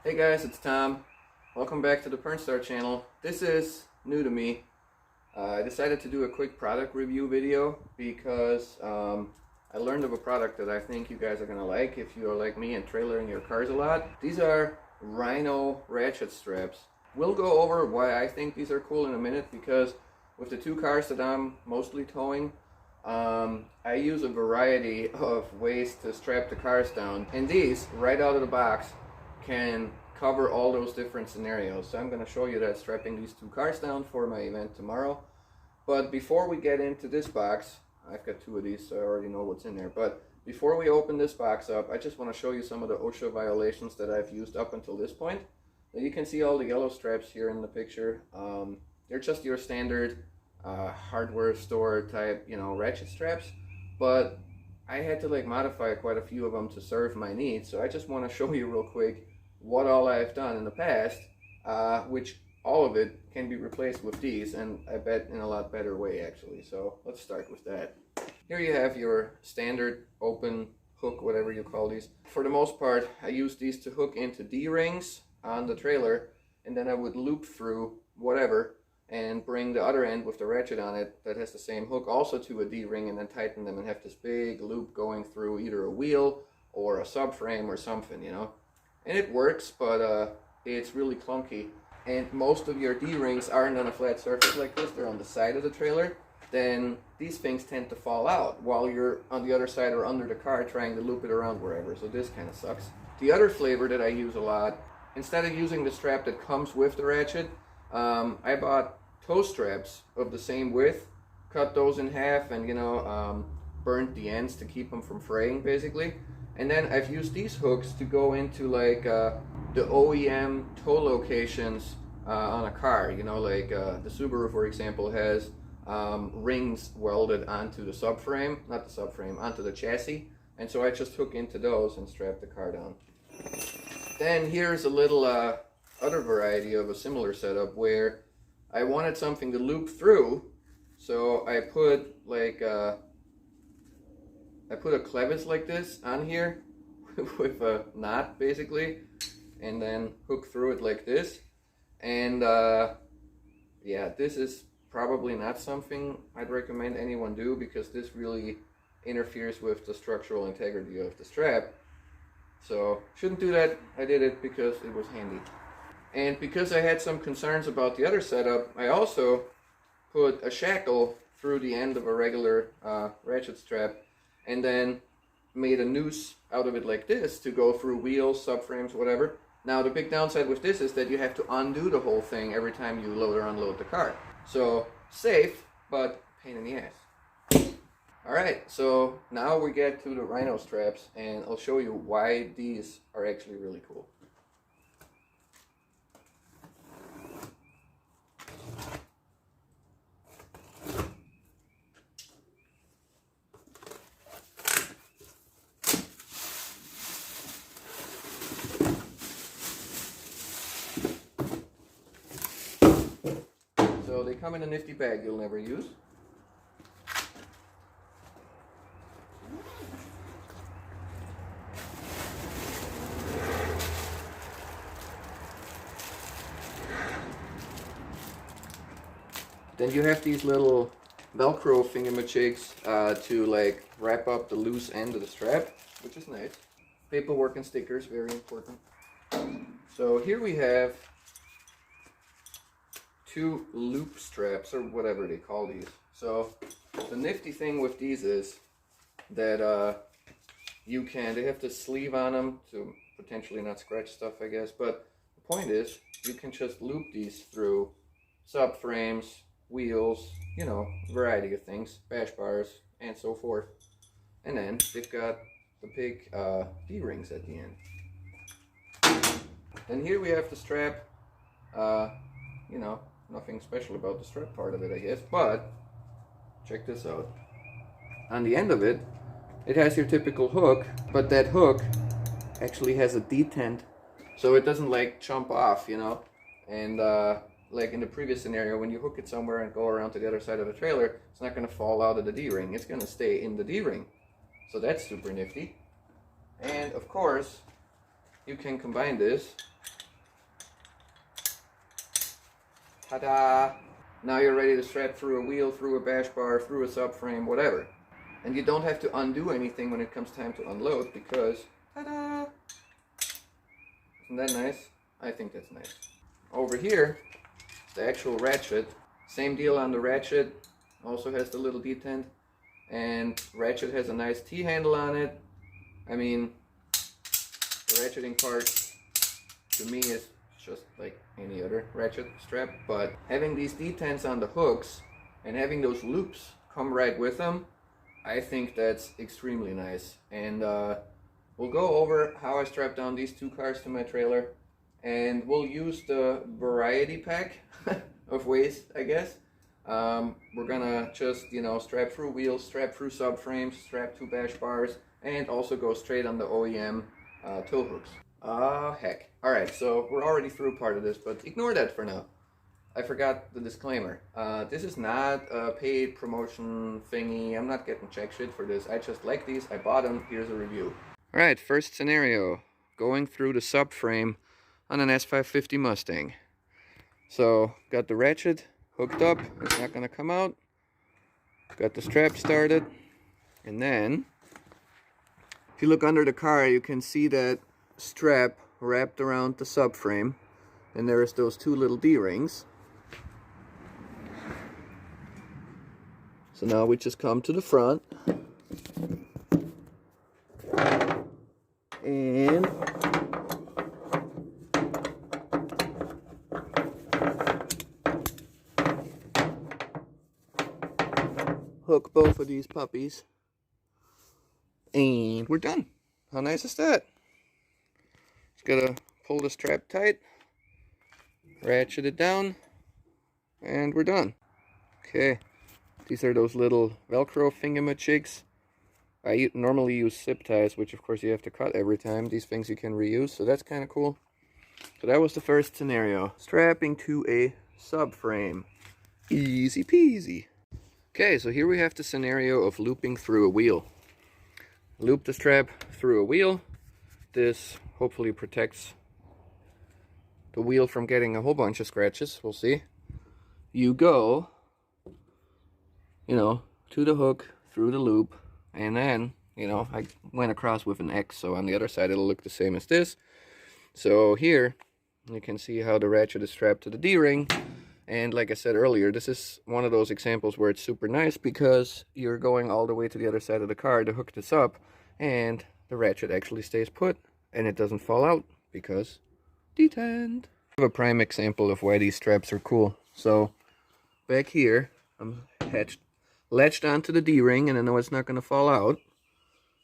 Hey guys, it's Tom. Welcome back to the Pornstar channel. This is new to me. I decided to do a quick product review video because I learned of a product that I think you guys are going to like if you are like me and trailering your cars a lot. These are Rhino ratchet straps. We'll go over why I think these are cool in a minute because with the two cars that I'm mostly towing, I use a variety of ways to strap the cars down, and these, right out of the box, can cover all those different scenarios. So I'm going to show you that strapping these two cars down for my event tomorrow. But before we get into this box, I've got two of these so I already know what's in there, but before we open this box up, I just want to show you some of the OSHA violations that I've used up until this point. Now you can see all the yellow straps here in the picture. They're just your standard hardware store type, ratchet straps, but I had to modify quite a few of them to serve my needs. So I just want to show you real quick what all I've done in the past, which all of it can be replaced with these, and I bet in a lot better way actually. So let's start with that. Here you have your standard open hook, whatever you call these. For the most part, I use these to hook into D-rings on the trailer, and then I would loop through whatever and bring the other end with the ratchet on it that has the same hook also to a D-ring, and then tighten them and have this big loop going through either a wheel or a subframe or something, And it works, but it's really clunky. And most of your D-rings aren't on a flat surface like this, they're on the side of the trailer. Then these things tend to fall out while you're on the other side or under the car trying to loop it around wherever, so this kind of sucks. The other flavor that I use a lot, instead of using the strap that comes with the ratchet, I bought toe straps of the same width, cut those in half, and burnt the ends to keep them from fraying basically. And then I've used these hooks to go into the OEM tow locations on a car. The Subaru, for example, has rings welded onto the subframe, not the subframe, onto the chassis. And so I just hook into those and strap the car down. Then here's a little other variety of a similar setup where I wanted something to loop through, so I put a clevis like this on here with a knot basically, and then hook through it like this. And yeah, this is probably not something I'd recommend anyone do because this really interferes with the structural integrity of the strap. So shouldn't do that. I did it because it was handy. And because I had some concerns about the other setup, I also put a shackle through the end of a regular ratchet strap, and then made a noose out of it like this to go through wheels, subframes, whatever. Now the big downside with this is that you have to undo the whole thing every time you load or unload the car. So safe, but pain in the ass. Alright, so now we get to the Rhino straps, and I'll show you why these are actually really cool. So they come in a nifty bag you'll never use. Then you have these little Velcro thingamajigs to wrap up the loose end of the strap, which is nice. Paperwork and stickers, very important. So here we have two loop straps, or whatever they call these. So the nifty thing with these is that they have the sleeve on them to potentially not scratch stuff, I guess. But the point is, you can just loop these through subframes, wheels, variety of things, bash bars, and so forth. And then they've got the big D-rings at the end. Then here we have the strap. Nothing special about the strap part of it, I guess, but check this out. On the end of it, it has your typical hook, but that hook actually has a detent, so it doesn't jump off, and like in the previous scenario, when you hook it somewhere and go around to the other side of the trailer, it's not going to fall out of the D-ring, it's going to stay in the D-ring. So that's super nifty. And of course, you can combine this. Ta-da! Now you're ready to strap through a wheel, through a bash bar, through a subframe, whatever. And you don't have to undo anything when it comes time to unload because, ta-da! Isn't that nice? I think that's nice. Over here, the actual ratchet. Same deal on the ratchet. Also has the little detent. And ratchet has a nice T-handle on it. I mean, the ratcheting part to me is just like any other ratchet strap, but having these detents on the hooks and having those loops come right with them, I think that's extremely nice. And we'll go over how I strap down these two cars to my trailer, and we'll use the variety pack of ways, I guess. We're gonna just, you know, strap through wheels, strap through subframes, strap two bash bars, and also go straight on the OEM tow hooks. Heck. Alright, so we're already through part of this, but ignore that for now. I forgot the disclaimer. This is not a paid promotion thingy. I'm not getting check shit for this. I just like these. I bought them. Here's a review. Alright, first scenario. Going through the subframe on an S550 Mustang. So, got the ratchet hooked up. It's not going to come out. Got the strap started. And then, if you look under the car, you can see that strap wrapped around the subframe. And there's those two little D-rings. So now we just come to the front. And hook both of these puppies. And we're done. How nice is that? Just gotta pull the strap tight, ratchet it down, and we're done. Okay, these are those little Velcro thingamajigs. I normally use zip ties, which of course you have to cut every time. These things you can reuse, so that's kind of cool. So that was the first scenario. Strapping to a subframe. Easy peasy. Okay, so here we have the scenario of looping through a wheel. Loop the strap through a wheel. This hopefully protects the wheel from getting a whole bunch of scratches. We'll see. You go, you know, to the hook, through the loop, and then, you know, I went across with an X, so on the other side it'll look the same as this. So here, you can see how the ratchet is strapped to the D-ring. And like I said earlier, this is one of those examples where it's super nice because you're going all the way to the other side of the car to hook this up, and the ratchet actually stays put, and it doesn't fall out because detent. I have a prime example of why these straps are cool. So back here, I'm latched onto the D-ring, and I know it's not going to fall out.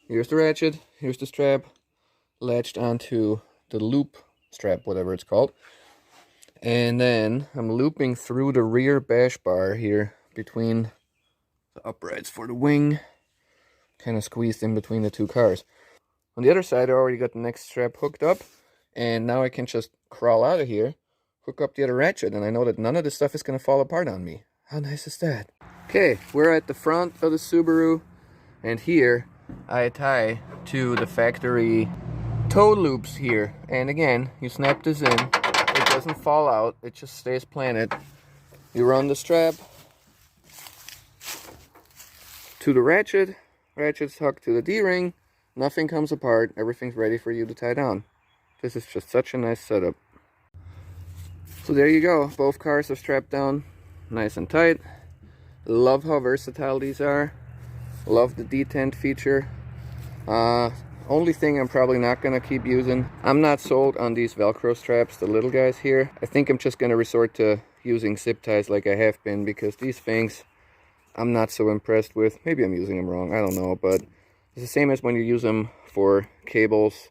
Here's the ratchet, here's the strap, latched onto the loop strap, whatever it's called. And then I'm looping through the rear bash bar here between the uprights for the wing, kind of squeezed in between the two cars. On the other side, I already got the next strap hooked up, and now I can just crawl out of here, hook up the other ratchet, and I know that none of this stuff is going to fall apart on me. How nice is that? Okay, we're at the front of the Subaru, and here I tie to the factory tow loops here. And again, you snap this in, it doesn't fall out, it just stays planted. You run the strap to the ratchet, ratchet's hooked to the D-ring, nothing comes apart, everything's ready for you to tie down. This is just such a nice setup. So there you go, both cars are strapped down nice and tight. Love how versatile these are. Love the detent feature. Only thing I'm probably not going to keep using, I'm not sold on these Velcro straps, the little guys here. I think I'm just going to resort to using zip ties like I have been, because these things I'm not so impressed with. Maybe I'm using them wrong, I don't know, but it's the same as when you use them for cables,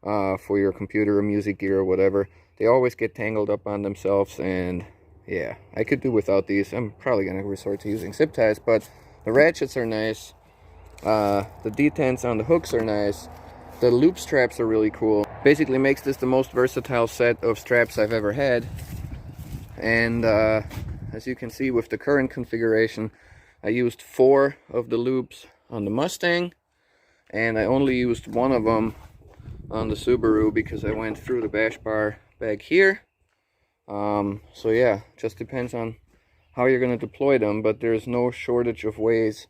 for your computer or music gear or whatever. They always get tangled up on themselves, and yeah, I could do without these. I'm probably going to resort to using zip ties, but the ratchets are nice. The detents on the hooks are nice. The loop straps are really cool. Basically makes this the most versatile set of straps I've ever had. And as you can see with the current configuration, I used 4 of the loops on the Mustang, and I only used one of them on the Subaru because I went through the bash bar back here. So yeah, just depends on how you're going to deploy them, but there's no shortage of ways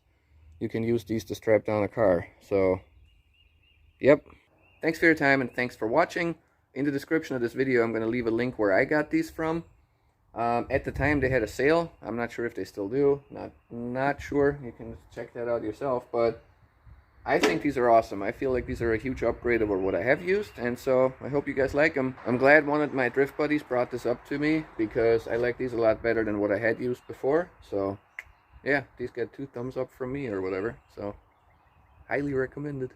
you can use these to strap down a car. So yep, thanks for your time and thanks for watching. In the description of this video I'm going to leave a link where I got these from. At the time they had a sale. I'm not sure if they still do, not sure. You can check that out yourself, but I think these are awesome. I feel like these are a huge upgrade over what I have used, and so I hope you guys like them. I'm glad one of my drift buddies brought this up to me because I like these a lot better than what I had used before. So yeah, these get 2 thumbs up from me or whatever. So highly recommended.